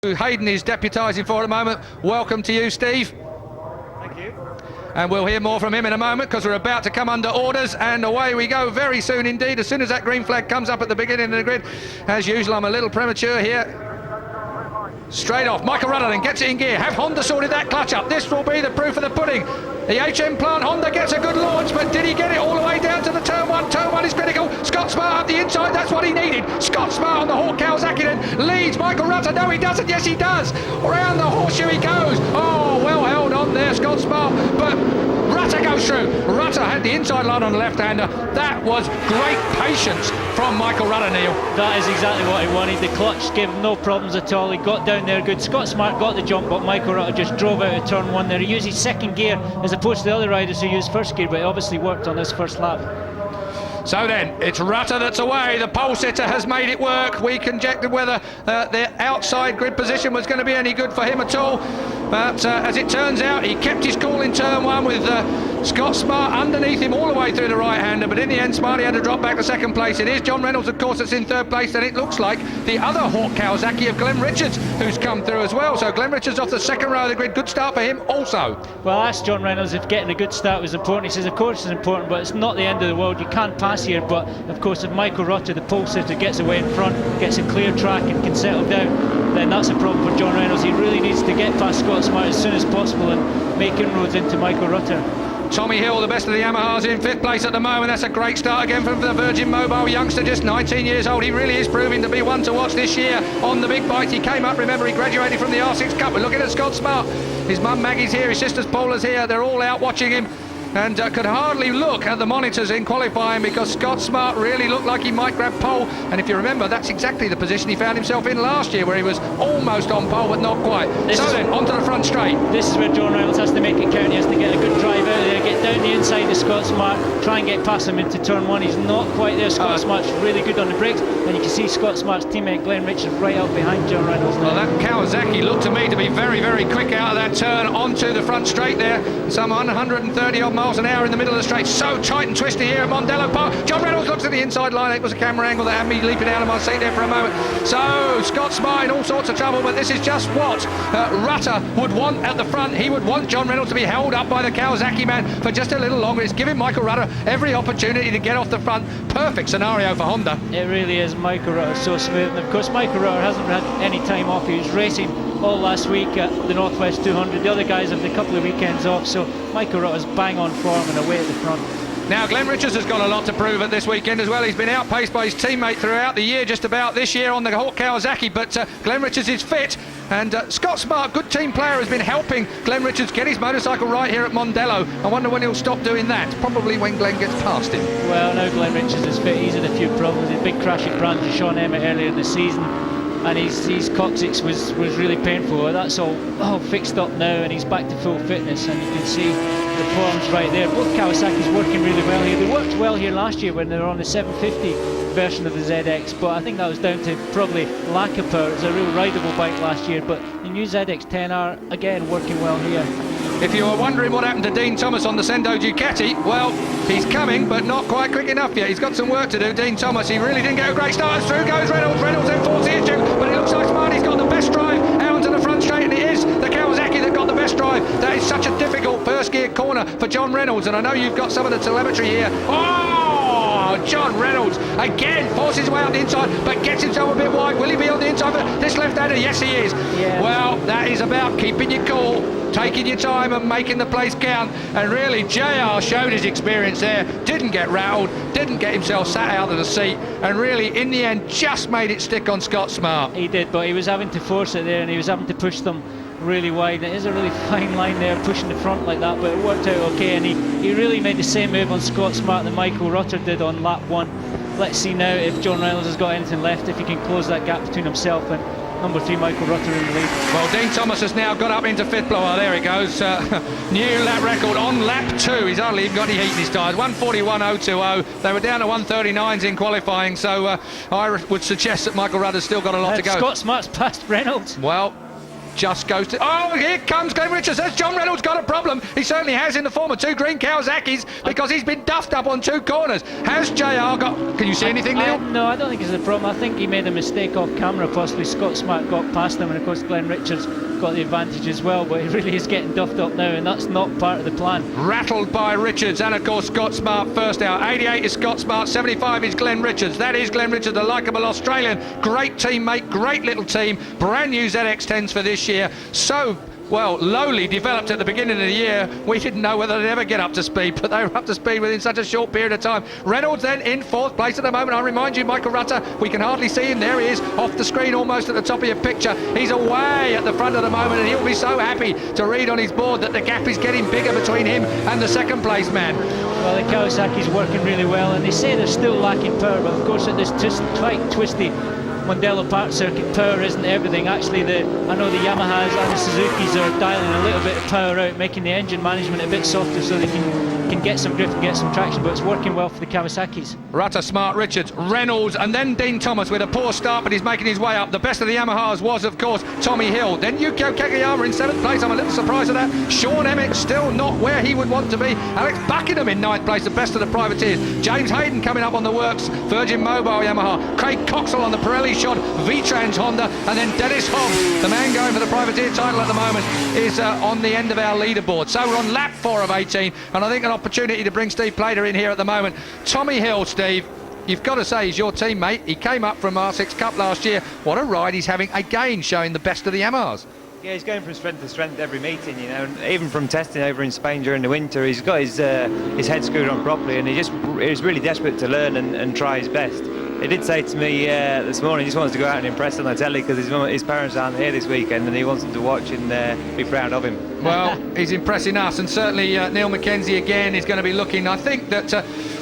Hayden is deputising for at the moment. Welcome to you, Steve. Thank you. And we'll hear more from him in a moment because we're about to come under orders, and away we go very soon indeed. As soon as that green flag comes up at the beginning of the grid, as usual, I'm a little premature here. Straight off, Michael Rutter then gets it in gear. Have Honda sorted that clutch up? This will be the proof of the pudding. The HM plant Honda gets a good launch, but did he get it all the way down to the turn one? Turn one is critical. Scott Smart up the inside, that's what he needed. Scott Smart on the Hawk Kawasaki then leads Michael Rutter. No, he doesn't. Yes, he does. Around the horseshoe he goes. Oh, well held on there, Scott Smart, but Rutter goes through. Rutter had the inside line on the left-hander. That was great patience from Michael Rutter, Neil. That is exactly what he wanted. The clutch gave him no problems at all. He got down there good. Scott Smart got the jump, but Michael Rutter just drove out of turn one there. He used his second gear as opposed to the other riders who used first gear, but it obviously worked on this first lap. So then, it's Rutter that's away. The pole sitter has made it work. We conjectured whether the outside grid position was going to be any good for him at all. But as it turns out, he kept his cool in turn one with Scott Smart underneath him all the way through the right-hander. But in the end, Smarty had to drop back to second place. It is John Reynolds, of course, that's in third place. And it looks like the other Hawk Kawasaki of Glenn Richards, who's come through as well. So Glenn Richards off the second row of the grid. Good start for him also. Well, I asked John Reynolds if getting a good start was important. He says, of course it's important, but it's not the end of the world. You can't pass here. But, of course, if Michael Rutter, the pole sitter, gets away in front, gets a clear track and can settle down, then that's a problem for John Reynolds. He really needs to get past Scott Smart as soon as possible and make inroads into Michael Rutter. Tommy Hill, the best of the Yamahas, in fifth place at the moment. That's a great start again from the Virgin Mobile youngster, just 19 years old. He really is proving to be one to watch this year on the big bike. He came up, remember, he graduated from the R6 Cup. We're looking at Scott Smart. His mum Maggie's here, his sister's Paula's here. They're all out watching him, and could hardly look at the monitors in qualifying because Scott Smart really looked like he might grab pole. And if you remember, that's exactly the position he found himself in last year, where he was almost on pole but not quite. So then, onto the front straight. This is where John Reynolds has to make it count. He has to get a good drive out there, get down the inside of Scott Smart, try and get past him into turn one. He's not quite there. Scott Smart's really good on the brakes, and you can see Scott Smart's teammate Glenn Richards right up behind John Reynolds now. Well, that Kawasaki looked to me to be very, very quick out of that turn onto the front straight there. Some 130 odd miles an hour in the middle of the straight. So tight and twisty here at Mondello Park. John Reynolds looks at the inside line. It was a camera angle that had me leaping out of my seat there for a moment. So Scott Smart in all sorts of trouble, but this is just what Rutter would want at the front. He would want John Reynolds to be held up by the Kawasaki man for just a little longer. It's giving Michael Rutter every opportunity to get off the front. Perfect scenario for Honda. It really is. Michael Rutter so smooth, and of course Michael Rutter hasn't had any time off. He was racing all last week at the Northwest 200. The other guys have a couple of weekends off, so Michael Rutter's bang on form and away at the front. Now, Glenn Richards has got a lot to prove at this weekend as well. He's been outpaced by his teammate throughout the year, just about this year on the Hawk Kawasaki, but Glenn Richards is fit, and Scott Smart, good team player, has been helping Glenn Richards get his motorcycle right here at Mondello. I wonder when he'll stop doing that. Probably when Glenn gets past him. Well, now Glenn Richards is fit. He's had a few problems. He had a big crash at Brands with Sean Emmett earlier in the season, and his coccyx was really painful. That's all fixed up now, and he's back to full fitness, and you can see the forms right there. Both Kawasaki's working really well here. They worked well here last year when they were on the 750 version of the ZX, but I think that was down to probably lack of power. It was a real rideable bike last year, but the new ZX 10R again working well here. If you were wondering what happened to Dean Thomas on the Sendo Ducati, well, he's coming, but not quite quick enough yet. He's got some work to do, Dean Thomas. He really didn't get a great start. Through goes Reynolds. Reynolds then forces the issue, but it looks like Smarty's got the best drive out onto the front straight, and it is the Kawasaki that got the best drive. That is such a difficult first gear corner for John Reynolds, and I know you've got some of the telemetry here. Oh, John Reynolds again forces his way out the inside, but gets himself a bit wide. Will he be on the inside for this left-hander? Yes, he is. Yeah. Well, that is about keeping your cool, taking your time and making the place count, and really JR showed his experience there, didn't get rattled, didn't get himself sat out of the seat, and really in the end just made it stick on Scott Smart. He did, but he was having to force it there, and he was having to push them really wide. It is a really fine line there, pushing the front like that, but it worked out okay, and he really made the same move on Scott Smart that Michael Rutter did on lap one. Let's see now if John Reynolds has got anything left, if he can close that gap between himself and number 3 Michael Rutter in the lead. Well, Dean Thomas has now got up into fifth blower. There he goes. New lap record on lap 2. He's hardly even got any heat in his tyres. 141.020. They were down to 139s in qualifying, so I would suggest that Michael Rutter's still got a lot to go. Scott Smart's past Reynolds. Well, just goes to... Oh, here comes Glenn Richards. Has John Reynolds got a problem? He certainly has, in the form of 2 green Kawasaki's, because he's been duffed up on 2 corners. Has JR got... Can you see anything, Neil? No, I don't think it's a problem. I think he made a mistake off camera. Possibly Scott Smart got past him, and of course Glenn Richards got the advantage as well, but he really is getting duffed up now, and that's not part of the plan. Rattled by Richards, and of course Scott Smart first out. 88 is Scott Smart, 75 is Glenn Richards. That is Glenn Richards, a likeable Australian. Great teammate, great little team. Brand new ZX10s for this year. So, well, lowly developed at the beginning of the year. We didn't know whether they'd ever get up to speed, but they were up to speed within such a short period of time. Reynolds then in 4th place at the moment. I remind you, Michael Rutter, we can hardly see him. There he is, off the screen, almost at the top of your picture. He's away at the front at the moment, and he'll be so happy to read on his board that the gap is getting bigger between him and the 2nd place man. Well, the Kawasaki's working really well, and they say they're still lacking power, but of course at this quite twisty Mondello Park circuit, power isn't everything. Actually, I know the Yamahas and the Suzukis are dialing a little bit of power out, making the engine management a bit softer so they can get some grip and get some traction, but it's working well for the Kawasaki's. Rutter, Smart, Richards, Reynolds, and then Dean Thomas with a poor start, but he's making his way up. The best of the Yamahas was, of course, Tommy Hill. Then Yukio Kagayama in 7th place. I'm a little surprised at that. Sean Emmett still not where he would want to be. Alex Buckingham in 9th place, the best of the privateers. James Hayden coming up on the works, Virgin Mobile Yamaha. Craig Coxell on the Pirelli Shod, V-Trans Honda, and then Dennis Hobbs, the man going for the privateer title at the moment, is on the end of our leaderboard. So we're on lap 4 of 18, and I think an opportunity to bring Steve Plater in here at the moment. Tommy Hill, Steve, you've got to say he's your teammate. He came up from R6 Cup last year. What a ride he's having again, showing the best of the Yamahas. Yeah, he's going from strength to strength every meeting, you know, and even from testing over in Spain during the winter, he's got his head screwed on properly, and he was really desperate to learn and try his best. He did say to me this morning he just wants to go out and impress on the telly because his parents aren't here this weekend, and he wants them to watch and be proud of him. Well, he's impressing us, and certainly Neil Mackenzie again is going to be looking. I think that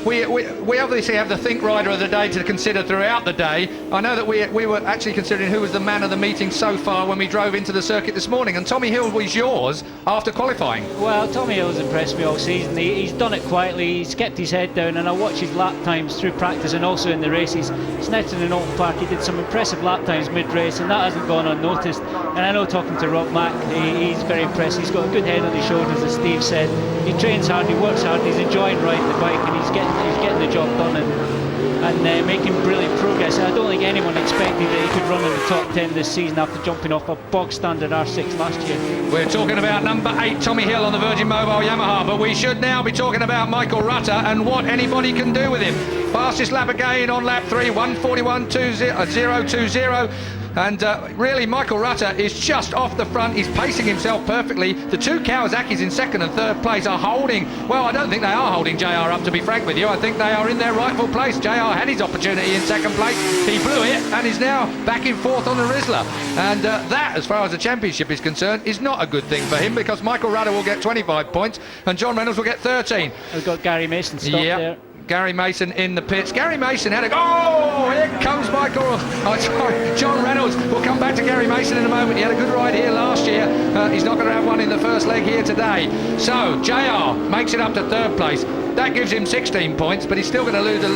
we obviously have the Think Rider of the day to consider throughout the day. I know that we were actually considering who was the man of the meeting so far when we drove into the circuit this morning, and Tommy Hill was yours after qualifying. Well, Tommy Hill's impressed me all season. He's done it quietly, he's kept his head down, and I watch his lap times through practice and also in the races. Snetton in Open Park, he did some impressive lap times mid-race, and that hasn't gone unnoticed. And I know, talking to Rob Mack, he's very impressed. He's got a good head on his shoulders, as Steve said. He trains hard, he works hard, he's enjoying riding the bike, and he's getting the job done and making brilliant progress. I don't think anyone expected that he could run in the top 10 this season after jumping off a bog standard R6 last year. We're talking about number 8 Tommy Hill on the Virgin Mobile Yamaha, but we should now be talking about Michael Rutter and what anybody can do with him. Fastest lap again on lap 3, 1:41.020. And really, Michael Rutter is just off the front. He's pacing himself perfectly. The 2 Kawasaki's in 2nd and 3rd place are holding, well, I don't think they are holding JR up, to be frank with you. I think they are in their rightful place. JR had his opportunity in 2nd place. He blew it and is now back in 4th on the Rizzler. And that, as far as the championship is concerned, is not a good thing for him, because Michael Rutter will get 25 points and John Reynolds will get 13. We've got Gary Mason stopped there. Gary Mason in the pits. Gary Mason had a... Oh, here comes Michael... Oh, sorry, John Reynolds. We'll come back to Gary Mason in a moment. He had a good ride here last year. He's not going to have one in the first leg here today. So, JR makes it up to 3rd place. That gives him 16 points, but he's still going to lose the...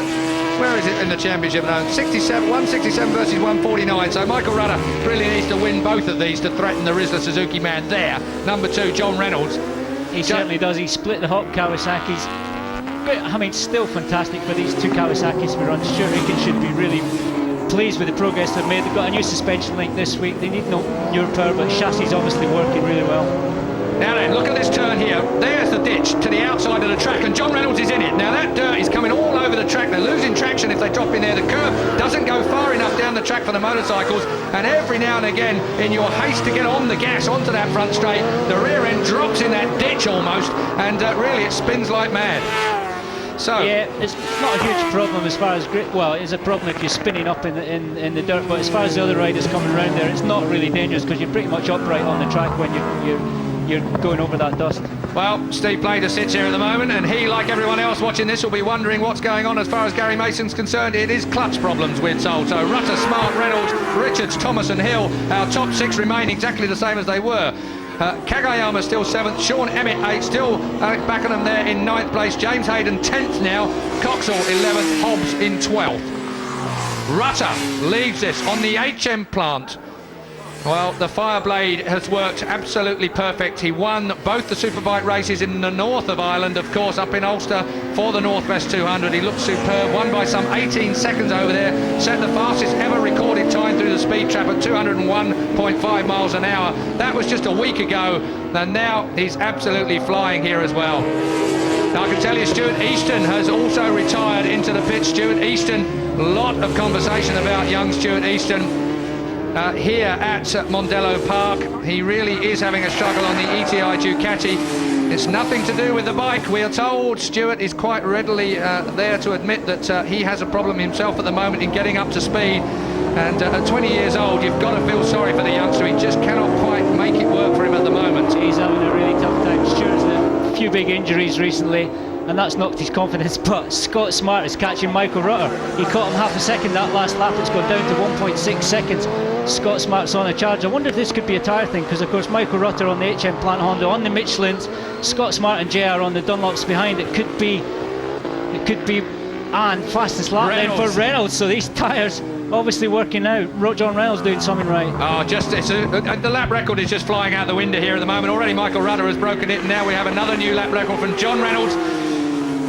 Where is it in the championship now? 167 versus 149. So Michael Rutter really needs to win both of these to threaten the Rizzler Suzuki man there. Number 2, John Reynolds. He certainly does. He split the hot Kawasaki's. But, I mean, still fantastic for these 2 Kawasaki's to be run. Stuart Aiken should be really pleased with the progress they've made. They've got a new suspension link this week. They need no newer power, but chassis is obviously working really well. Now then, look at this turn here. There's the ditch to the outside of the track, and John Reynolds is in it. Now that dirt is coming all over the track. They're losing traction if they drop in there. The curve doesn't go far enough down the track for the motorcycles, and every now and again, in your haste to get on the gas onto that front straight, the rear end drops in that ditch almost, and really it spins like mad. So yeah, it's not a huge problem as far as grip. Well, it's a problem if you're spinning up in the dirt, but as far as the other riders coming around there, it's not really dangerous because you're pretty much upright on the track when you're going over that dust. Well, Steve Plater sits here at the moment, and he, like everyone else watching this, will be wondering what's going on as far as Gary Mason's concerned. It is clutch problems, we're told. So Rutter, Smart, Reynolds, Richards, Thomas and Hill, our top 6 remain exactly the same as they were. Kagayama still 7th, Sean Emmett 8th, still Alex Buckingham there in 9th place, James Hayden 10th now, Coxell 11th, Hobbs in 12th. Rutter leaves this on the HM plant. Well, the Fireblade has worked absolutely perfect. He won both the Superbike races in the north of Ireland, of course, up in Ulster for the Northwest 200. He looked superb, won by some 18 seconds over there, set the fastest ever recorded time through the speed trap at 201.5 miles an hour. That was just a week ago, and now he's absolutely flying here as well. Now, I can tell you, Stuart Easton has also retired into the pit. Stuart Easton, a lot of conversation about young Stuart Easton. Here at Mondello Park. He really is having a struggle on the ETI Ducati. It's nothing to do with the bike, we are told. Stuart is quite readily there to admit that he has a problem himself at the moment in getting up to speed. And at 20 years old, you've got to feel sorry for the youngster. He just cannot quite make it work for him at the moment. He's having a really tough time. Stuart's had a few big injuries recently, and that's knocked his confidence. But Scott Smart is catching Michael Rutter. He caught him half a second that last lap. It's gone down to 1.6 seconds. Scott Smart's on a charge. I wonder if this could be a tyre thing, because of course Michael Rutter on the HM Plant Honda, on the Michelins, Scott Smart and JR on the Dunlops behind. It could be and fastest lap then for Reynolds. So these tyres obviously working out. John Reynolds doing something right. Oh, the lap record is just flying out the window here at the moment. Already Michael Rutter has broken it, and now we have another new lap record from John Reynolds.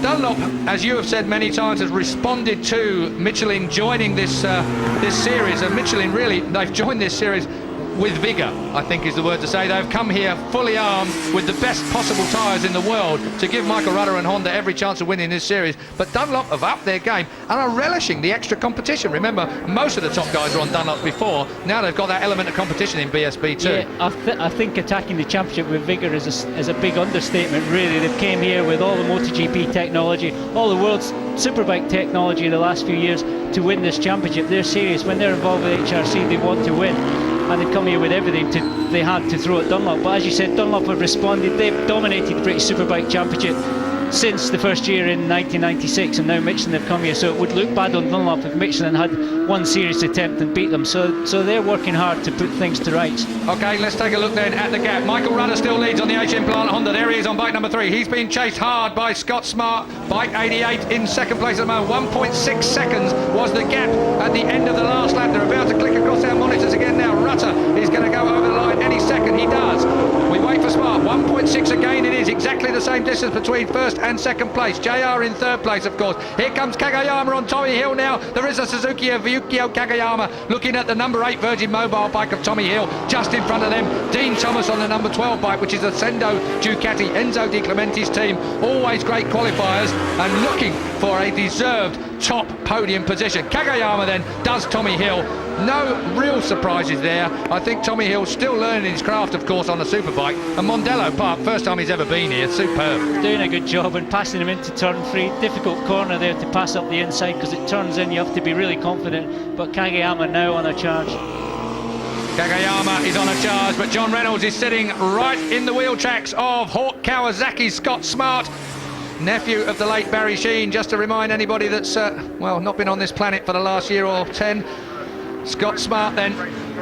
Dunlop, as you have said many times, has responded to Michelin joining this series, and Michelin really, they've joined this series with vigour, I think is the word to say. They've come here fully armed with the best possible tyres in the world to give Michael Rutter and Honda every chance of winning this series. But Dunlop have upped their game and are relishing the extra competition. Remember, most of the top guys were on Dunlop before. Now they've got that element of competition in BSB too. Yeah, I think attacking the championship with vigour is a big understatement, really. They've came here with all the MotoGP technology, all the world's Superbike technology the last few years to win this championship. They're serious. When they're involved with HRC, they want to win. And they've come here with everything they had to throw at Dunlop. But as you said, Dunlop have responded. They've dominated the British Superbike Championship since the first year in 1996, and now Michelin have come here. So it would look bad on Dunlop if Michelin had one serious attempt and beat them. So they're working hard to put things to rights. Okay, let's take a look then at the gap. Michael Rutter still leads on the HM Plant Honda. There he is on bike number 3. He's been chased hard by Scott Smart. Bike 88 in second place at the moment. 1.6 seconds was the gap at the end of the last lap. They're about to click across our monitors again now. Rutter is going to go over the line any second. He does. We wait for Smart. 1.6 again it is. Exactly the same distance between first and second place. JR in third place, of course. Here comes Kagayama on Tommy Hill now. There is a Suzuki of Yukio Kagayama looking at the number 8 Virgin Mobile bike of Tommy Hill. Just in front of them, Dean Thomas on the number 12 bike, which is a Sendo Ducati, Enzo Di Clementi's team. Always great qualifiers and looking for a deserved top podium position. Kagayama then does Tommy Hill. No real surprises there. I think Tommy Hill's still learning his craft, of course, on the Superbike. And Mondello Park, first time he's ever been here. Superb. Doing a good job and passing him into turn 3. Difficult corner there to pass up the inside because it turns in. You have to be really confident. But Kagayama now on a charge. Kagayama is on a charge, but John Reynolds is sitting right in the wheel tracks of Hawk Kawasaki's Scott Smart, nephew of the late Barry Sheen. Just to remind anybody that's not been on this planet for the last year or 10. Scott Smart then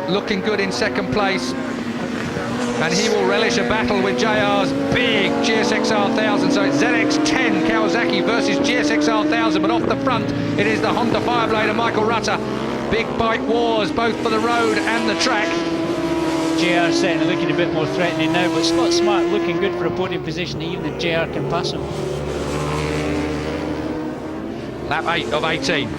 looking good in second place, and he will relish a battle with JR's big GSXR 1000. So it's ZX10 Kawasaki versus GSXR 1000, but off the front it is the Honda Fireblade and Michael Rutter. Big bike wars both for the road and the track. JR certainly looking a bit more threatening now, but Scott Smart looking good for a podium position, even if JR can pass him. Lap 8 of 18.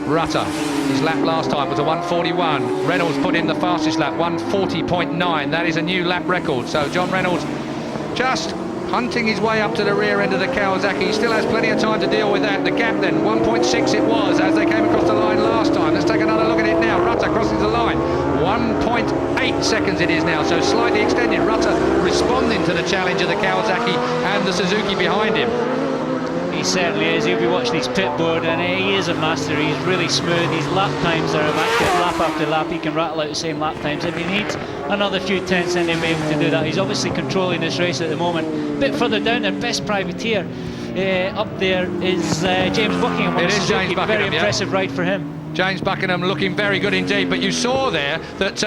Rutter, his lap last time was a 1:41. Reynolds put in the fastest lap, 1:40.9. That is a new lap record. So John Reynolds just hunting his way up to the rear end of the Kawasaki. He still has plenty of time to deal with that. The gap then, 1.6 it was as they came across the line last time. Let's take another look at it now. Rutter crosses the line. 1.8 seconds it is now, so slightly extended. Rutter responding to the challenge of the Kawasaki and the Suzuki behind him. He certainly is. He'll be watching his pit board, and he is a master. He's really smooth. His lap times are immaculate. Lap after lap, he can rattle out the same lap times. If he needs another few tenths, then he'll be able to do that. He's obviously controlling this race at the moment. A bit further down, their best privateer up there is James Buckingham. It is James Buckingham. Very impressive ride for him. James Buckingham looking very good indeed, but you saw there that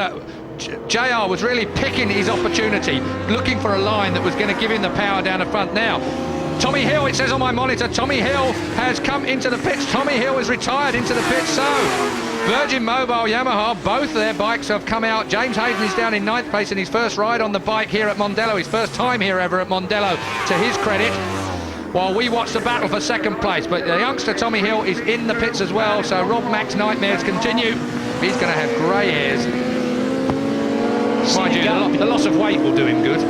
JR was really picking his opportunity, looking for a line that was going to give him the power down the front. Now Tommy Hill, it says on my monitor, Tommy Hill has come into the pits. Tommy Hill has retired into the pits. So Virgin Mobile Yamaha, both their bikes have come out. James Hayden is down in 9th place in his first ride on the bike here at Mondello, his first time here ever at Mondello, to his credit. While we watch the battle for second place, but the youngster Tommy Hill is in the pits as well, so Rob Mack's nightmares continue. He's going to have grey hairs. Mind you, the loss of weight will do him good.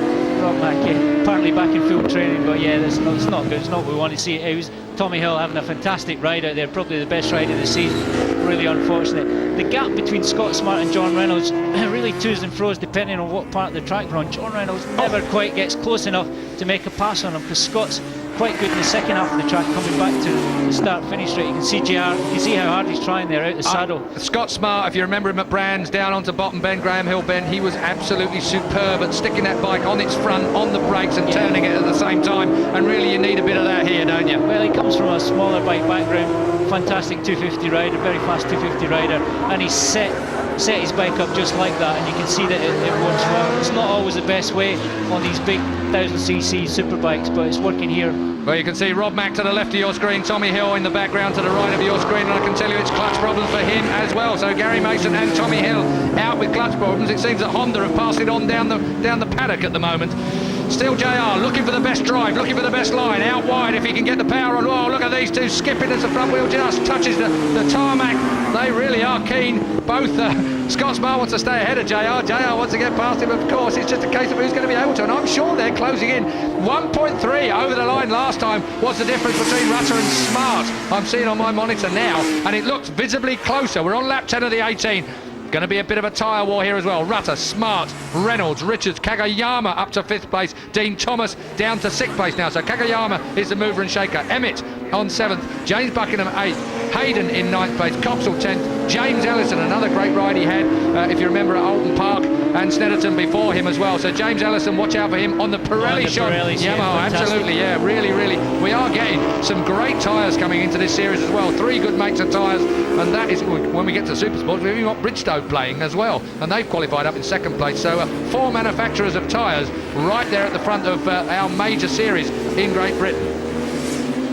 Rob Mack, apparently back in full training, but yeah, it's not good. It's not what we want to see. It was Tommy Hill having a fantastic ride out there, probably the best ride of the season. Really unfortunate. The gap between Scott Smart and John Reynolds really to's and fro's depending on what part of the track we're on. John Reynolds never quite gets close enough to make a pass on him, because Scott's quite good in the second half of the track, coming back to the start-finish straight. You can see JR, you can see how hard he's trying there out the saddle. Scott Smart, if you remember him at Brands, down onto bottom bend, Graham Hill bend, he was absolutely superb at sticking that bike on its front, on the brakes and turning it at the same time, and really you need a bit of that here, don't you? Well, he comes from a smaller bike background, fantastic 250 rider, very fast 250 rider, and he's set his bike up just like that, and you can see that it works well. It's not always the best way on these big 1000cc superbikes, but it's working here. Well, you can see Rob Mack to the left of your screen, Tommy Hill in the background to the right of your screen, and I can tell you it's clutch problems for him as well. So Gary Mason and Tommy Hill out with clutch problems. It seems that Honda have passed it on down the paddock at the moment. Still JR looking for the best drive, looking for the best line, out wide if he can get the power on. Oh, look at these two skipping as the front wheel just touches the tarmac. They really are keen. Both Scott Smart wants to stay ahead of JR. JR wants to get past him, of course. It's just a case of who's going to be able to, and I'm sure they're closing in. 1.3 over the line last time was the difference between Rutter and Smart. I'm seeing on my monitor now, and it looks visibly closer. We're on lap 10 of the 18. Going to be a bit of a tyre war here as well. Rutter, Smart, Reynolds, Richards, Kagayama up to 5th place. Dean Thomas down to 6th place now. So Kagayama is the mover and shaker. Emmett on 7th. James Buckingham 8th. Hayden in 9th place. Coxall 10th. James Ellison, another great ride he had, if you remember, at Alton Park, and Snetterton before him as well. So James Ellison, watch out for him on the Pirelli shot. Yamaha, absolutely, yeah, really. We are getting some great tyres coming into this series as well. 3 good makes of tyres, and that is when we get to Supersport. We've even got Bridgestone playing as well, and they've qualified up in 2nd place. So 4 manufacturers of tyres right there at the front of our major series in Great Britain.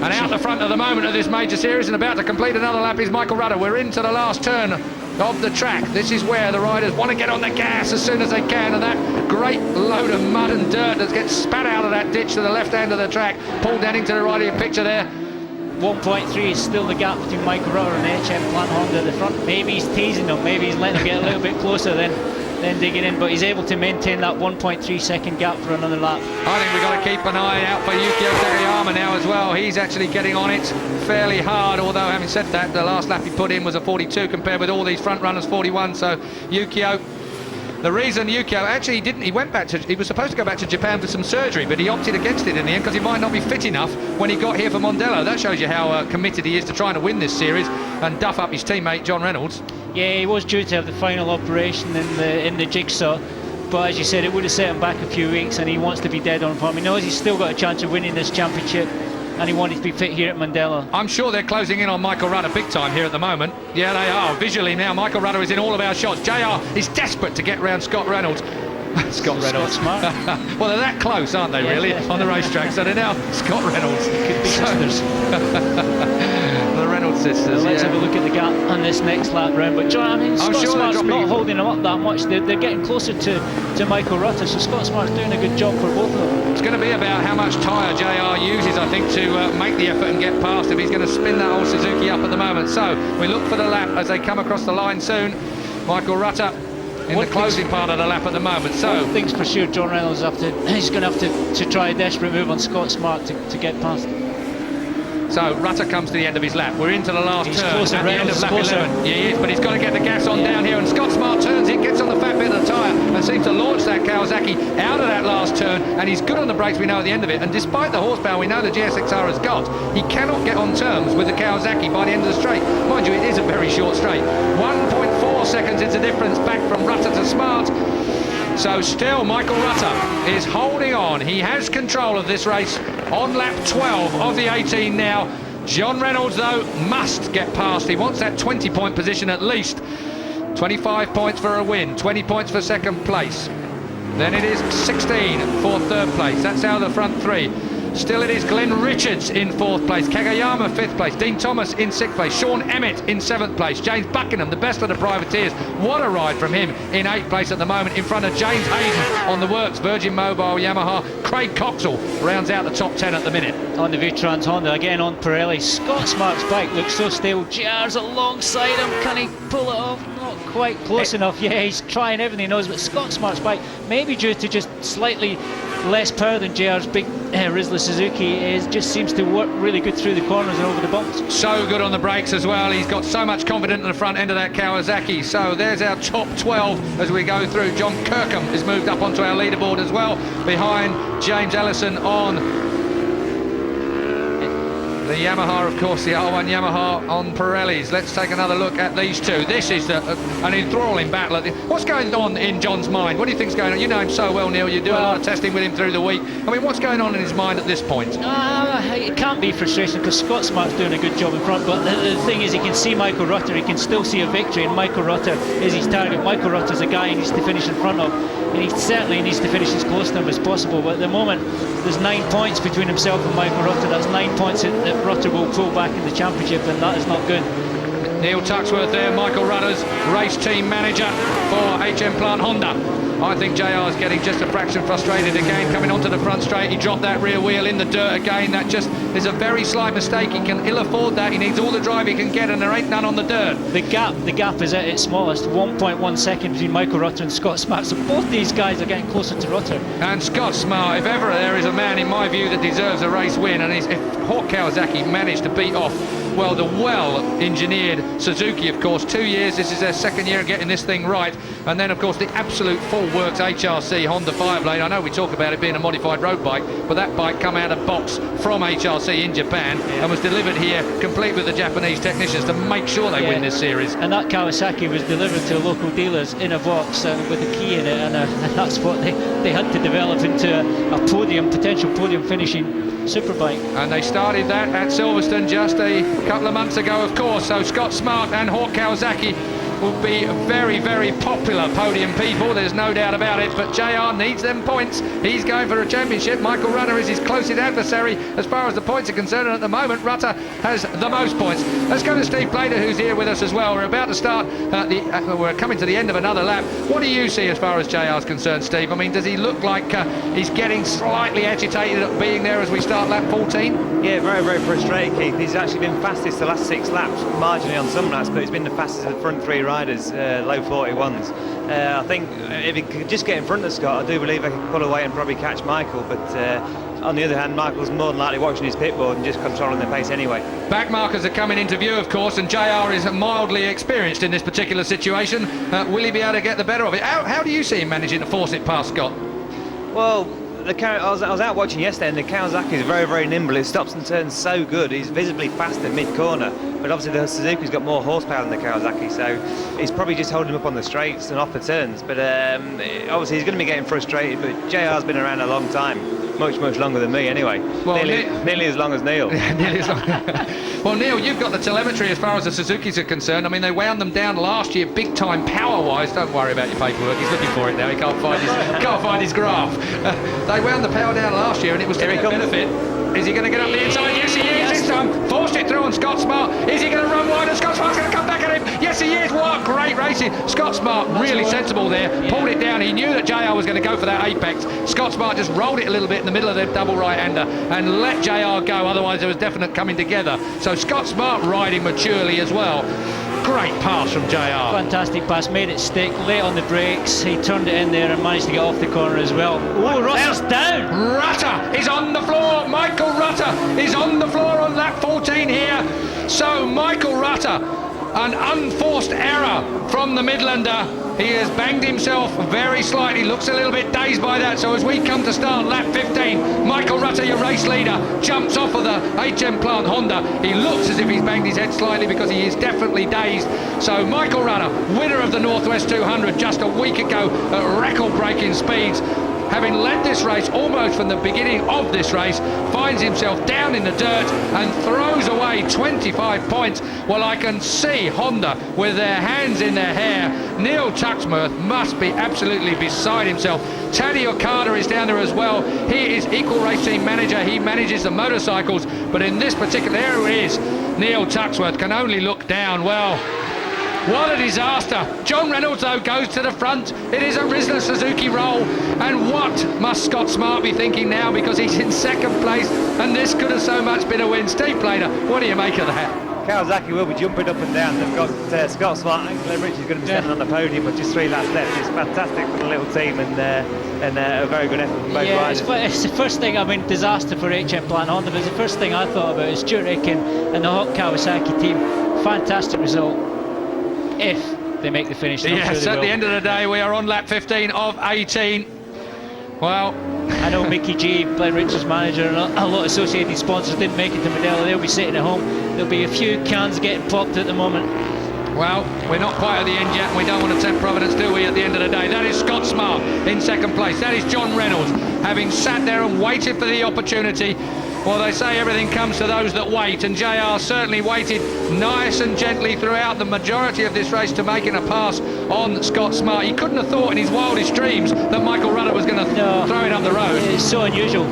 And out the front at the moment of this major series and about to complete another lap is Michael Rutter. We're into the last turn of the track. This is where the riders want to get on the gas as soon as they can, and that great load of mud and dirt that gets spat out of that ditch to the left hand of the track. Paul Denning to the right of your picture there. 1.3 is still the gap between Michael Rutter and the HM Plant Honda at the front. Maybe he's teasing them, maybe he's letting them get a little bit closer then digging in, but he's able to maintain that 1.3 second gap for another lap. I think we've got to keep an eye out for Yukio Kagayama now as well. He's actually getting on it fairly hard, although having said that, the last lap he put in was a 42 compared with all these front runners 41. So Yukio, the reason Yukio actually he was supposed to go back to Japan for some surgery, but he opted against it in the end because he might not be fit enough when he got here for Mondello. That shows you how committed he is to trying to win this series and duff up his teammate John Reynolds. Yeah, he was due to have the final operation in the jigsaw, but as you said, it would have set him back a few weeks, and he wants to be dead on form. He knows he's still got a chance of winning this championship, and he wanted to be fit here at Mondello. I'm sure they're closing in on Michael Rutter big time here at the moment. Yeah, they are. Visually now, Michael Rutter is in all of our shots. JR is desperate to get round Scott Reynolds. Scott Reynolds. Smart. Well, they're that close, aren't they, really, on the racetrack? So they're now Scott Reynolds. Could be sisters. The Reynolds sisters, well, let's have a look at the gap on this next lap round. But John, I mean, Scott Smart's not holding him up that much. They're getting closer to Michael Rutter, so Scott Smart's doing a good job for both of them. It's going to be about how much tyre JR uses, I think, to make the effort and get past if he's going to spin that old Suzuki up at the moment. So we look for the lap as they come across the line soon. Michael Rutter in the closing part of the lap at the moment. So one thing's for sure, John Reynolds he's going to have to try a desperate move on Scott Smart to get past. So Rutter comes to the end of his lap. We're into the last turn closer, at the end of lap closer. 11. Yeah, he is, but he's got to get the gas on down here, and Scott Smart turns in, gets on the fat bit of the tyre and seems to launch that Kawasaki out of that last turn, and he's good on the brakes, we know, at the end of it, and despite the horsepower we know the GSXR has got, he cannot get on terms with the Kawasaki by the end of the straight. Mind you, it is a very short straight. 1.4 seconds is the difference back from Rutter to Smart. So still Michael Rutter is holding on. He has control of this race on lap 12 of the 18 now. John Reynolds, though, must get past. He wants that 20-point position at least. 25 points for a win, 20 points for second place. Then it is 16 for third place. That's how the front three. Still it is Glenn Richards in 4th place, Kagayama 5th place, Dean Thomas in 6th place, Sean Emmett in 7th place, James Buckingham, the best of the privateers. What a ride from him in 8th place at the moment, in front of James Hayden on the works Virgin Mobile Yamaha. Craig Coxall rounds out the top 10 at the minute. On the V-Trans Honda, again on Pirelli. Scott Smart's bike looks so stable. JR's alongside him. Can he pull it off? Not quite close enough. Yeah, he's trying everything he knows, but Scott Smart's bike, maybe due to just slightly less power than JR's big Rizla Suzuki, just seems to work really good through the corners and over the bumps. So good on the brakes as well. He's got so much confidence in the front end of that Kawasaki. So there's our top 12 as we go through. John Kirkham has moved up onto our leaderboard as well, behind James Ellison on the Yamaha, of course, the R1 Yamaha on Pirellis. Let's take another look at these two. This is an enthralling battle. What's going on in John's mind? What do you think's going on? You know him so well, Neil. You do a lot of testing with him through the week. I mean, what's going on in his mind at this point? It can't be frustration because Scott Smart's doing a good job in front, but the thing is, he can see Michael Rutter. He can still see a victory, and Michael Rutter is his target. Michael Rutter's a guy he needs to finish in front of, and he certainly needs to finish as close to him as possible. But at the moment, there's 9 points between himself and Michael Rutter. That's 9 points that Rutter will pull back in the championship, and that is not good. Neil Tuxworth there, Michael Rutter's race team manager for HM Plant Honda. I think JR is getting just a fraction frustrated again, coming onto the front straight. He dropped that rear wheel in the dirt again. That just is a very slight mistake. He can ill afford that. He needs all the drive he can get, and there ain't none on the dirt. The gap is at its smallest, 1.1 seconds between Michael Rutter and Scott Smart. So both these guys are getting closer to Rutter. And Scott Smart, if ever there is a man in my view that deserves a race win, and if Hawk Kawasaki managed to beat off, well, the well-engineered Suzuki, of course, 2 years. This is their second year of getting this thing right. And then, of course, the absolute full works HRC Honda Fireblade. I know we talk about it being a modified road bike, but that bike come out of box from HRC in Japan and was delivered here, complete with the Japanese technicians to make sure they win this series. And that Kawasaki was delivered to local dealers in a box with a key in it, and that's what they had to develop into a potential podium finishing Superbike. And they started that at Silverstone just a couple of months ago, of course. So Scott Smart and Hawk Kawasaki will be very, very popular podium people, there's no doubt about it, but JR needs them points. He's going for a championship. Michael Rutter is his closest adversary as far as the points are concerned, and at the moment Rutter has the most points. Let's go to Steve Plater, who's here with us as well. We're about to start, we're coming to the end of another lap. What do you see as far as JR's concerned, Steve? I mean, does he look like he's getting slightly agitated at being there as we start lap 14? Yeah, very, very frustrated, Keith. He's actually been fastest the last 6 laps, marginally on some laps, but he's been the fastest of the front 3 riders, low 41s. I think if he could just get in front of Scott, I do believe I could pull away and probably catch Michael, but on the other hand, Michael's more than likely watching his pit board and just controlling the pace anyway. Back markers are coming into view, of course, and JR is mildly experienced in this particular situation. Will he be able to get the better of it? How do you see him managing to force it past Scott? Well, I was out watching yesterday, and the Kawasaki is very, very nimble. It stops and turns so good. He's visibly fast at mid-corner, but obviously the Suzuki's got more horsepower than the Kawasaki, so he's probably just holding him up on the straights and off the turns. But obviously he's going to be getting frustrated, but JR's been around a long time. Much, much longer than me anyway. Well, nearly as long as Neil. Nearly as long. Well, Neil, you've got the telemetry as far as the Suzukis are concerned. I mean, they wound them down last year big time power-wise. Don't worry about your paperwork. He's looking for it now. He can't find his graph. They wound the power down last year, and it was to their benefit. Is he going to get up the inside? Yes, he is this time. Forced it through on Scott Smart. Is he going to run wide? And Scott Smart's going to come back at him. Yes, he is. What great racing. Scott Smart really sensible there. Pulled it down. He knew that JR was going to go for that apex. Scott Smart just rolled it a little bit in the middle of the double right-hander and let JR go. Otherwise, there was definite coming together. So Scott Smart riding maturely as well. Great pass from JR. Fantastic pass, made it stick, late on the brakes. He turned it in there and managed to get off the corner as well. Oh, Rutter's down! Rutter is on the floor. Michael Rutter is on the floor on lap 14 here. So Michael Rutter, an unforced error from the Midlander. He has banged himself very slightly, looks a little bit dazed by that. So as we come to start lap 15, Michael Rutter, your race leader, jumps off of the HM Plant Honda. He looks as if he's banged his head slightly because he is definitely dazed. So Michael Rutter, winner of the Northwest 200 just a week ago at record-breaking speeds. having led this race almost from the beginning of this race, finds himself down in the dirt and throws away 25 points. Well, I can see Honda with their hands in their hair. Neil Tuxworth must be absolutely beside himself. Taddy Okada is down there as well. He is Equal Race Team manager. He manages the motorcycles, but in this particular area is Neil Tuxworth can only look down. Well, what a disaster. John Reynolds, though, goes to the front. It is a Rizzler Suzuki roll. And what must Scott Smart be thinking now, because he's in second place and this could have so much been a win. Steve Plater, what do you make of that? Kawasaki will be jumping up and down. They've got Scott Smart and Glenn Richards going to be standing on the podium with just 3 laps left. It's fantastic for the little team and a very good effort from both riders. It's the first thing, I mean, disaster for HM Plan Honda, but it's the first thing I thought about is Stuart Aitken and the hot Kawasaki team. Fantastic result if they make the finish. Yes, at the end of the day, we are on lap 15 of 18. Well, I know Mickey G, Glenn Richards' manager, and a lot of associated sponsors didn't make it to Mondello. They'll be sitting at home. There'll be a few cans getting popped at the moment. well, we're not quite at the end yet, and we don't want to tempt Providence, do we, at the end of the day? That is Scott Smart in second place. That is John Reynolds, having sat there and waited for the opportunity. Well, they say everything comes to those that wait, and JR certainly waited nice and gently throughout the majority of this race to making a pass on Scott Smart. He couldn't have thought in his wildest dreams that Michael Rutter was going to throw it up the road. It's so unusual.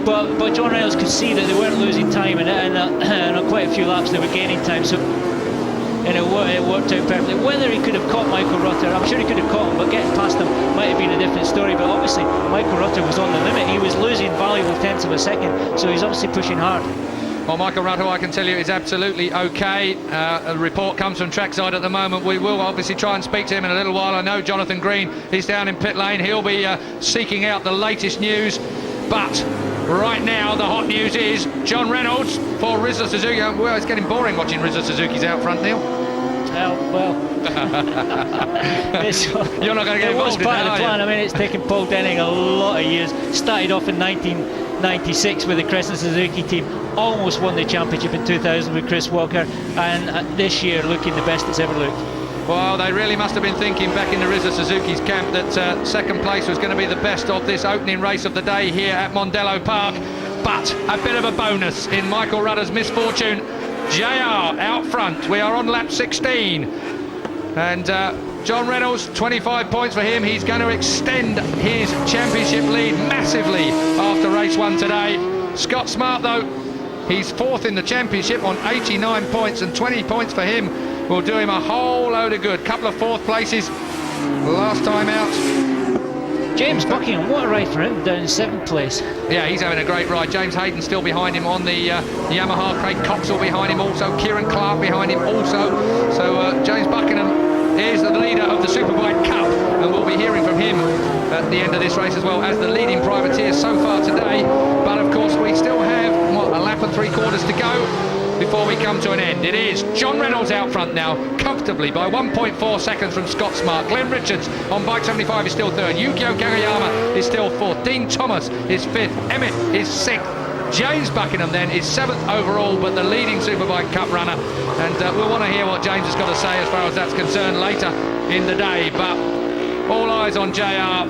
But John Reynolds could see that they weren't losing time, and on quite a few laps they were gaining time. So and it worked out perfectly. Whether he could have caught Michael Rutter, I'm sure he could have caught him, but getting past him might have been a different story. But obviously Michael Rutter was on the limit. He was losing valuable tenths of a second, so he's obviously pushing hard. Well, Michael Rutter, I can tell you, is absolutely okay. A report comes from trackside at the moment. We will obviously try and speak to him in a little while. I know Jonathan Green is down in pit lane. He'll be seeking out the latest news. But right now, the hot news is John Reynolds for Rizzler Suzuki. Well, it's getting boring watching Rizzler Suzuki's out front, Neil. Well, You're not going to get involved in that, it was part of the plan. I mean, it's taken Paul Denning a lot of years. Started off in 1996 with the Crescent Suzuki team. Almost won the championship in 2000 with Chris Walker. And this year, looking the best it's ever looked. Well, they really must have been thinking back in the Rizzler Suzuki's camp that second place was going to be the best of this opening race of the day here at Mondello Park. But a bit of a bonus in Michael Rutter's misfortune. JR out front. We are on lap 16. And John Reynolds, 25 points for him. He's going to extend his championship lead massively after race 1 today. Scott Smart, though, he's fourth in the championship on 89 points, and 20 points for him will do him a whole load of good. Couple of fourth places last time out. James Buckingham, what a ride for him, down in 7th place. Yeah, he's having a great ride. James Hayden still behind him on the Yamaha. Craig Coxall behind him also. Kieran Clark behind him also. So James Buckingham is the leader of the Superbike Cup, and we'll be hearing from him at the end of this race as well as the leading privateer so far today. But of course we still have, a lap and 3/4 to go before we come to an end. It is John Reynolds out front now, comfortably by 1.4 seconds from Scott Smart. Glenn Richards on bike 75 is still third. Yukio Kagayama is still fourth. Dean Thomas is fifth. Emmett is sixth. James Buckingham then is 7th overall, but the leading Superbike Cup runner. And we'll want to hear what James has got to say as far as that's concerned later in the day. But all eyes on JR.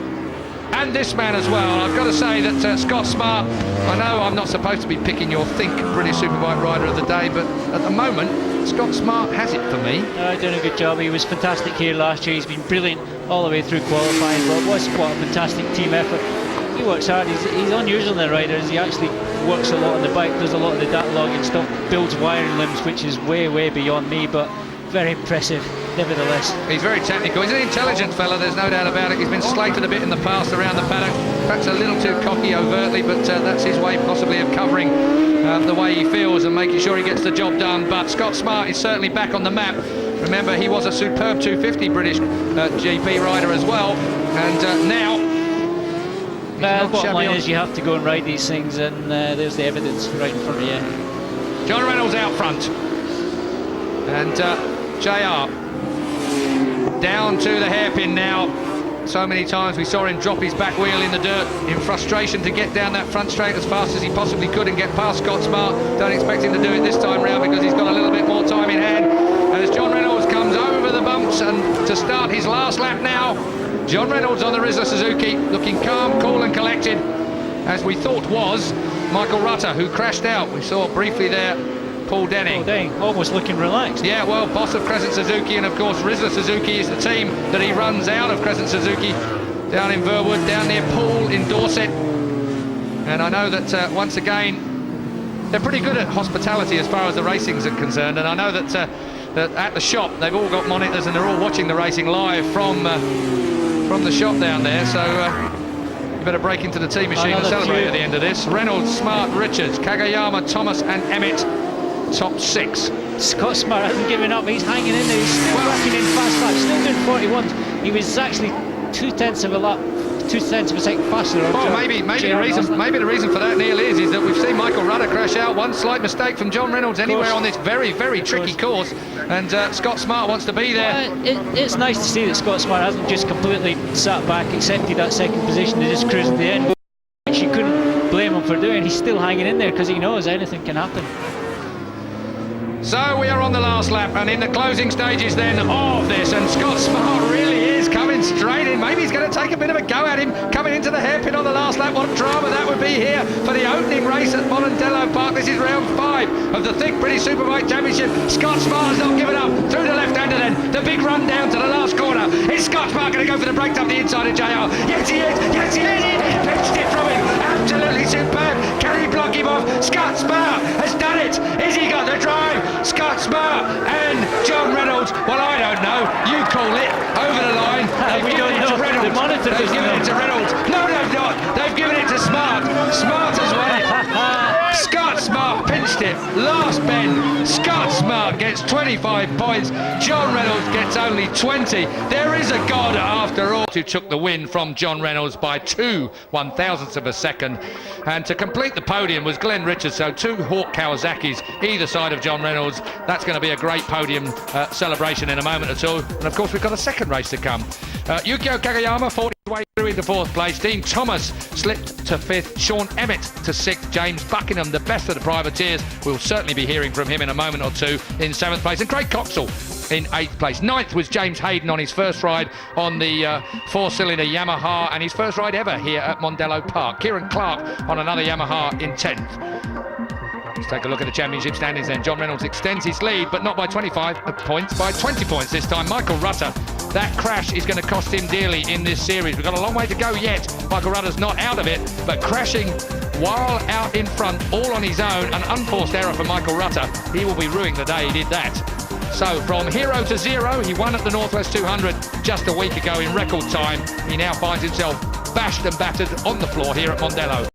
And this man as well. I've got to say that Scott Smart, I know I'm not supposed to be picking your Think British Superbike Rider of the Day, but at the moment, Scott Smart has it for me. Doing a good job. He was fantastic here last year. He's been brilliant all the way through qualifying. But what a fantastic team effort. He works hard. He's unusual in the riders. He actually works a lot on the bike, does a lot of the data logging stuff, builds wiring limbs, which is way beyond me, but very impressive nevertheless. He's very technical. He's an intelligent fella, there's no doubt about it. He's been slated a bit in the past around the paddock, perhaps a little too cocky overtly, but that's his way possibly of covering the way he feels and making sure he gets the job done. But Scott Smart is certainly back on the map. Remember, he was a superb 250 British GP rider as well, and now the bottom line is you have to go and ride these things, and there's the evidence right in front of you. John Reynolds out front, and JR down to the hairpin now. So many times we saw him drop his back wheel in the dirt in frustration to get down that front straight as fast as he possibly could and get past Scott Smart. Don't expect him to do it this time round because he's got a little bit more time in hand. As John Reynolds comes over the bumps and to start his last lap now, John Reynolds on the Rizzler Suzuki, looking calm, cool and collected, as we thought was Michael Rutter, who crashed out. We saw briefly there Paul Denning. Paul Denning, almost looking relaxed. Yeah, well, boss of Crescent Suzuki, and of course Rizzler Suzuki is the team that he runs out of Crescent Suzuki down in Verwood, down near Poole in Dorset. And I know that once again they're pretty good at hospitality as far as the racing's concerned, and I know that that at the shop they've all got monitors and they're all watching the racing live from the shop down there, so you better break into the team machine and celebrate at the end of this. Reynolds, Smart, Richards, Kagayama, Thomas and Emmett, top 6. Scott Smart hasn't given up, he's hanging in there, he's still working in fast laps, still doing 41s. He was actually 2/10 of a lap, 2/10 of a second faster. Well, maybe the reason for that, Neil, is that we've seen Michael Rutter crash out. One slight mistake from John Reynolds anywhere on this very, very tricky course, and Scott Smart wants to be there. It's nice to see that Scott Smart hasn't just completely sat back, accepted that second position and just cruised to the end, which you couldn't blame him for doing. He's still hanging in there because he knows anything can happen. So we are on the last lap and in the closing stages then of this, and Scott Smart really is coming straight in. Maybe he's going to take a bit of a go at him coming into the hairpin on the last lap. What drama that would be here for the opening race at Mondello Park. This is round 5 of the Thick British Superbike Championship. Scott Smart has not given up through the left-hander then. The big run down to the last corner. Is Scott Smart going to go for the break up the inside of JR? Yes he is, yes he is. He pitched it from him. Absolutely superb. Can he block him off? Scott Smart has done it. Is he got the drive? Scott Smart and John Reynolds. Well, I don't know. You call it over the line. We don't know. The monitor They've given it to Reynolds. No, they've not. They've given it to Smart. Smart has won it. Scott Smart pinched it. Last bend. Scott Smart gets 25 points. John Reynolds gets only 20. There is a God after all, who took the win from John Reynolds by 2/1000ths of a second. And to complete the podium was Glenn Richards, so 2 Hawk Kawasaki's either side of John Reynolds. That's going to be a great podium celebration in a moment or two. And of course we've got a second race to come. Yukio Kagayama 40 way through into 4th place. Dean Thomas slipped to 5th. Sean Emmett to 6th. James Buckingham, the best of the privateers. We'll certainly be hearing from him in a moment or two in 7th place. And Craig Coxall in 8th place. 9th was James Hayden on his first ride on the 4-cylinder Yamaha, and his first ride ever here at Mondello Park. Kieran Clark on another Yamaha in 10th. Let's take a look at the championship standings then. John Reynolds extends his lead, but not by 25 points, by 20 points this time. Michael Rutter, that crash is going to cost him dearly in this series. We've got a long way to go yet. Michael Rutter's not out of it, but crashing while out in front, all on his own, an unforced error for Michael Rutter. He will be ruining the day he did that. So from hero to zero, he won at the Northwest 200 just a week ago in record time. He now finds himself bashed and battered on the floor here at Mondello.